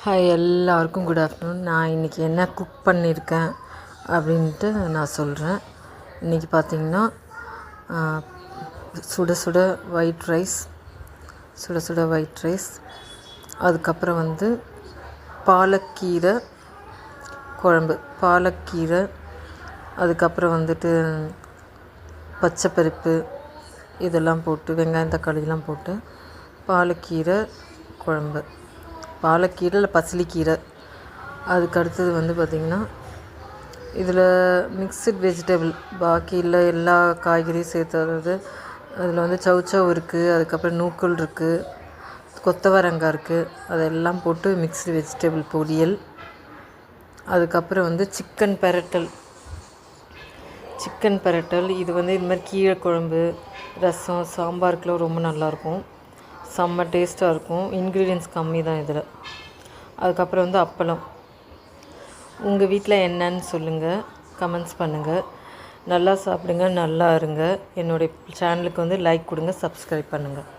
Hi எல்லாருக்கும் good afternoon. நான் இன்றைக்கி என்ன குக் பண்ணியிருக்கேன் அப்படின்ட்டு நான் சொல்கிறேன். இன்றைக்கி பார்த்திங்கன்னா சுட சுட ஒயிட் ரைஸ், அதுக்கப்புறம் பாலக்கீரை குழம்பு, அதுக்கப்புறம் பச்சைப்பருப்பு இதெல்லாம் போட்டு வெங்காயம் தக்காளிலாம் போட்டு பாலக்கீரை குழம்பு, பாலக்கீரை இல்லை பசலிக்கீரை. அதுக்கு அடுத்தது பார்த்திங்கன்னா இதில் மிக்சட் வெஜிடபிள், பாக்கி இல்லை எல்லா காய்கறியும் சேர்த்து, அதில் சௌச்சௌ இருக்குது, அதுக்கப்புறம் நூக்கல் இருக்குது, கொத்தவரங்காய் இருக்குது, அதெல்லாம் போட்டு மிக்ஸ்டு வெஜிடபிள் பொரியல். அதுக்கப்புறம் சிக்கன் பெரட்டல். இது இது மாதிரி கீரை குழம்பு, ரசம், சாம்பாருக்குலாம் ரொம்ப நல்லாயிருக்கும், செம்ம டேஸ்ட்டாக இருக்கும். இன்க்ரீடியன்ஸ் கம்மி தான் இதில். அதுக்கப்புறம் அப்பளம். உங்கள் வீட்டில் என்னன்னு சொல்லுங்கள், கமெண்ட்ஸ் பண்ணுங்கள். நல்லா சாப்பிடுங்க, நல்லா இருங்க. என்னுடைய சேனலுக்கு லைக் கொடுங்க, சப்ஸ்கிரைப் பண்ணுங்கள்.